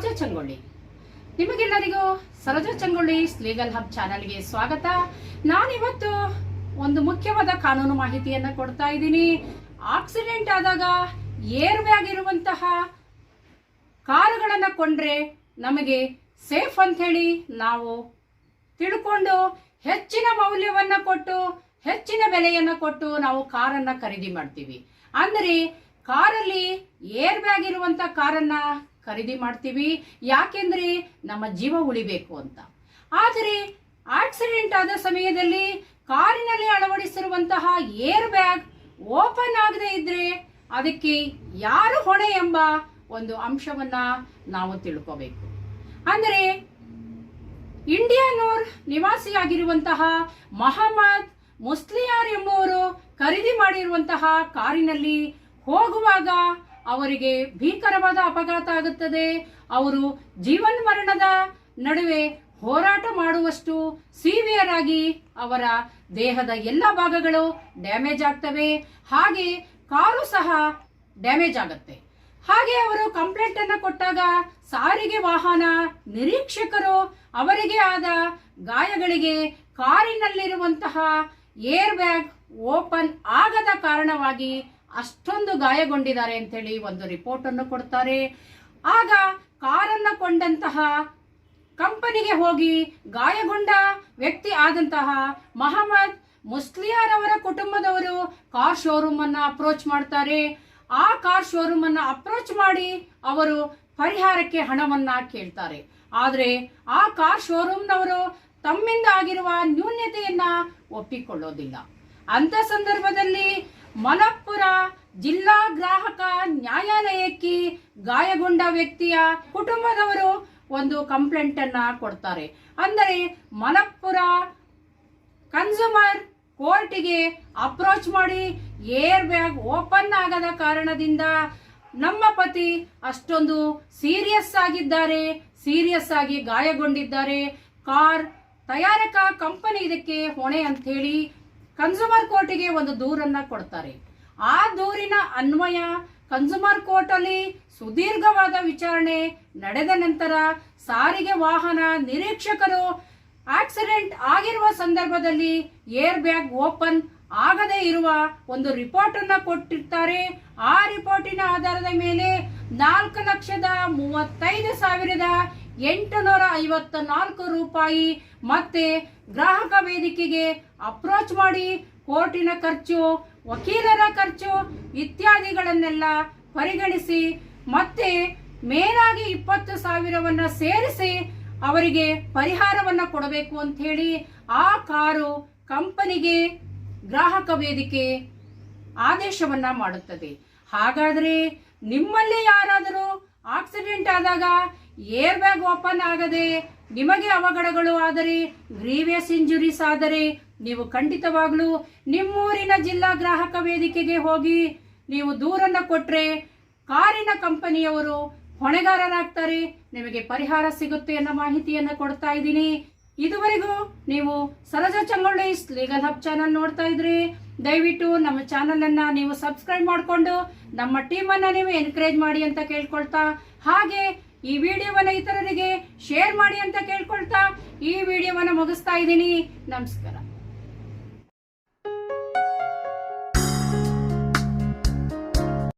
ಸರೋಜಾ ಚಂಗೊಳ್ಳಿ. ನಿಮಗೆಲ್ಲರಿಗೂ Saroja Changolli legal hub ಚಾನೆಲ್ಗೆ ಸ್ವಾಗತ. ನಾನಿವತ್ತು ಒಂದು ಮುಖ್ಯವಾದ ಕಾನೂನು ಮಾಹಿತಿಯನ್ನು ಕೊಡ್ತಾ ಇದ್ದೀನಿ. ಆಕ್ಸಿಡೆಂಟ್ ಆದಾಗ ಏರ್ ಬ್ಯಾಗ್ ಇರುವಂತಹ ಕಾರುಗಳನ್ನು ಕೊಂಡ್ರೆ ನಮಗೆ ಸೇಫ್ ಅಂತ ಹೇಳಿ ನಾವು ತಿಳ್ಕೊಂಡು ಹೆಚ್ಚಿನ ಮೌಲ್ಯವನ್ನು ಕೊಟ್ಟು ಹೆಚ್ಚಿನ ಬೆಲೆಯನ್ನು ಕೊಟ್ಟು ನಾವು ಕಾರನ್ನ ಖರೀದಿ ಮಾಡ್ತೀವಿ. ಅಂದರೆ ಕಾರಲ್ಲಿ ಏರ್ ಬ್ಯಾಗ್ ಇರುವಂತ ಕಾರನ್ನ ಖರೀದಿ ಮಾಡ್ತೀವಿ. ಯಾಕೆಂದ್ರೆ ನಮ್ಮ ಜೀವ ಉಳಿಬೇಕು ಅಂತ. ಆದರೆ ಆಕ್ಸಿಡೆಂಟ್ ಆದ ಸಮಯದಲ್ಲಿ ಕಾರಿನಲ್ಲಿ ಅಳವಡಿಸಿರುವಂತಹ ಏರ್ ಬ್ಯಾಗ್ ಓಪನ್ ಆಗದೆ ಇದ್ರೆ ಅದಕ್ಕೆ ಯಾರು ಹೊಣೆ ಎಂಬ ಒಂದು ಅಂಶವನ್ನ ನಾವು ತಿಳ್ಕೋಬೇಕು. ಅಂದರೆ ಇಂಡಿಯಾನೂರ್ ನಿವಾಸಿಯಾಗಿರುವಂತಹ ಮೊಹಮ್ಮದ್ ಮುಸ್ಲಿಯಾರ್ ಎಂಬುವರು ಖರೀದಿ ಮಾಡಿರುವಂತಹ ಕಾರಿನಲ್ಲಿ ಹೋಗುವಾಗ ಅವರಿಗೆ ಭೀಕರವಾದ ಅಪಘಾತ ಆಗುತ್ತದೆ. ಅವರು ಜೀವನ್ ಮರಣದ ನಡುವೆ ಹೋರಾಟ ಮಾಡುವಷ್ಟು ಸಿವಿಯರ್ ಆಗಿ ಅವರ ದೇಹದ ಎಲ್ಲ ಭಾಗಗಳು ಡ್ಯಾಮೇಜ್ ಆಗ್ತವೆ. ಹಾಗೆ ಕಾರು ಸಹ ಡ್ಯಾಮೇಜ್ ಆಗುತ್ತೆ. ಹಾಗೆ ಅವರು ಕಂಪ್ಲೇಂಟ್ ಅನ್ನು ಕೊಟ್ಟಾಗ ಸಾರಿಗೆ ವಾಹನ ನಿರೀಕ್ಷಕರು ಅವರಿಗೆ ಆದ ಗಾಯಗಳಿಗೆ ಕಾರಿನಲ್ಲಿರುವಂತಹ ಏರ್ ಬ್ಯಾಗ್ ಓಪನ್ ಆಗದ ಕಾರಣವಾಗಿ ಅಷ್ಟೊಂದು ಗಾಯಗೊಂಡಿದ್ದಾರೆ ಅಂತೇಳಿ ಒಂದು ರಿಪೋರ್ಟ್ ಅನ್ನು ಕೊಡ್ತಾರೆ. ಆಗ ಕಾರನ್ನ ಕೊಂಡಂತಹ ಕಂಪನಿಗೆ ಹೋಗಿ ಗಾಯಗೊಂಡ ವ್ಯಕ್ತಿ ಆದಂತಹ ಮೊಹಮ್ಮದ್ ಮುಸ್ಲಿಯಾರ್ ಅವರ ಕುಟುಂಬದವರು ಕಾರ್ ಶೋರೂಮ್ ಅನ್ನ ಅಪ್ರೋಚ್ ಮಾಡ್ತಾರೆ. ಆ ಕಾರ್ ಶೋರೂಮ್ ಅನ್ನ ಅಪ್ರೋಚ್ ಮಾಡಿ ಅವರು ಪರಿಹಾರಕ್ಕೆ ಹಣವನ್ನ ಕೇಳ್ತಾರೆ. ಆದ್ರೆ ಆ ಕಾರ್ ಶೋರೂಮ್ನವರು ತಮ್ಮಿಂದ ಆಗಿರುವ ನ್ಯೂನ್ಯತೆಯನ್ನ ಒಪ್ಪಿಕೊಳ್ಳೋದಿಲ್ಲ. ಅಂತ ಸಂದರ್ಭದಲ್ಲಿ ಮಲಪ್ಪುರ ಜಿಲ್ಲಾ ಗ್ರಾಹಕ ನ್ಯಾಯಾಲಯಕ್ಕೆ ಗಾಯಗೊಂಡ ವ್ಯಕ್ತಿಯ ಕುಟುಂಬದವರು ಒಂದು ಕಂಪ್ಲೇಂಟ್ ಅನ್ನ ಕೊಡ್ತಾರೆ. ಅಂದರೆ ಮಲಪ್ಪುರ ಕನ್ಸ್ಯೂಮರ್ ಕೋರ್ಟಿಗೆ ಅಪ್ರೋಚ್ ಮಾಡಿ ಏರ್ ಬ್ಯಾಗ್ ಓಪನ್ ಆಗದ ಕಾರಣದಿಂದ ನಮ್ಮ ಪತಿ ಅಷ್ಟೊಂದು ಸೀರಿಯಸ್ ಆಗಿದ್ದಾರೆ, ಸೀರಿಯಸ್ ಆಗಿ ಗಾಯಗೊಂಡಿದ್ದಾರೆ, ಕಾರ್ ತಯಾರಕ ಕಂಪನಿ ಇದಕ್ಕೆ ಹೊಣೆ ಅಂತ ಹೇಳಿ ಕನ್ಸ್ಯೂಮರ್ ಕೋರ್ಟಿಗೆ ಒಂದು ದೂರನ್ನ ಕೊಡ್ತಾರೆ. ಆ ದೂರಿನ ಅನ್ವಯ ಕನ್ಸ್ಯೂಮರ್ ಕೋರ್ಟ್ ಅಲ್ಲಿ ಸುದೀರ್ಘವಾದ ವಿಚಾರಣೆ ನಡೆದ ನಂತರ ಸಾರಿಗೆ ವಾಹನ ನಿರೀಕ್ಷಕರು ಆಕ್ಸಿಡೆಂಟ್ ಆಗಿರುವ ಸಂದರ್ಭದಲ್ಲಿ ಏರ್ ಬ್ಯಾಗ್ ಓಪನ್ ಆಗದೇ ಇರುವ ಒಂದು ರಿಪೋರ್ಟ್ ಅನ್ನ ಕೊಟ್ಟಿರ್ತಾರೆ. ಆ ರಿಪೋರ್ಟಿನ ಆಧಾರದ ಮೇಲೆ 4,35,854 ರೂಪಾಯಿ ಮತ್ತೆ ಗ್ರಾಹಕ ವೇದಿಕೆಗೆ ಅಪ್ರೋಚ್ ಮಾಡಿ ಕೋರ್ಟಿನ ಖರ್ಚು, ವಕೀಲರ ಖರ್ಚು ಇತ್ಯಾದಿಗಳನ್ನೆಲ್ಲ ಪರಿಗಣಿಸಿ ಮತ್ತೆ ಮೇಲಾಗಿ 20,000ವನ್ನ ಸೇರಿಸಿ ಅವರಿಗೆ ಪರಿಹಾರವನ್ನ ಕೊಡಬೇಕು ಅಂತ ಹೇಳಿ ಆ ಕಾರು ಕಂಪನಿಗೆ ಗ್ರಾಹಕ ವೇದಿಕೆ ಆದೇಶವನ್ನ ಮಾಡುತ್ತದೆ. ಹಾಗಾದ್ರೆ ನಿಮ್ಮಲ್ಲಿ ಯಾರಾದರೂ ಆಕ್ಸಿಡೆಂಟ್ ಆದಾಗ ಏರ್ ಬ್ಯಾಗ್ ಓಪನ್ ಆಗದೆ ನಿಮಗೆ ಅವಘಡಗಳು ಆದರೆ, ಗ್ರೀವಿಯಸ್ ಇಂಜುರೀಸ್ ಆದರೆ ನೀವು ಖಂಡಿತವಾಗ್ಲೂ ನಿಮ್ಮೂರಿನ ಜಿಲ್ಲಾ ಗ್ರಾಹಕ ವೇದಿಕೆಗೆ ಹೋಗಿ ನೀವು ದೂರನ್ನ ಕೊಟ್ರೆ ಕಾರಿನ ಕಂಪನಿಯವರು ಹೊಣೆಗಾರರಾಗ್ತಾರೆ, ನಿಮಗೆ ಪರಿಹಾರ ಸಿಗುತ್ತೆ ಅನ್ನೋ ಮಾಹಿತಿಯನ್ನು ಕೊಡ್ತಾ ಇದ್ದೀನಿ. ಇದುವರೆಗೂ ನೀವು Saroja Changolli legal hub channel ನೋಡ್ತಾ ಇದ್ರಿ, ದಯವಿಟ್ಟು ನಮ್ಮ ಚಾನಲ್ ಅನ್ನ ನೀವು ಸಬ್ಸ್ಕ್ರೈಬ್ ಮಾಡಿಕೊಂಡು ನಮ್ಮ ಟೀಮ್ ಅನ್ನ ನೀವು ಎನ್ಕರೇಜ್ ಮಾಡಿ ಅಂತ ಕೇಳ್ಕೊಳ್ತಾ, ಹಾಗೆ ಈ ವಿಡಿಯೋವನ್ನ ಇತರರಿಗೆ ಶೇರ್ ಮಾಡಿ ಅಂತ ಕೇಳ್ಕೊಳ್ತಾ ಈ ವಿಡಿಯೋವನ್ನ ಮುಗಿಸ್ತಾ ಇದ್ದೀನಿ. ನಮಸ್ಕಾರ.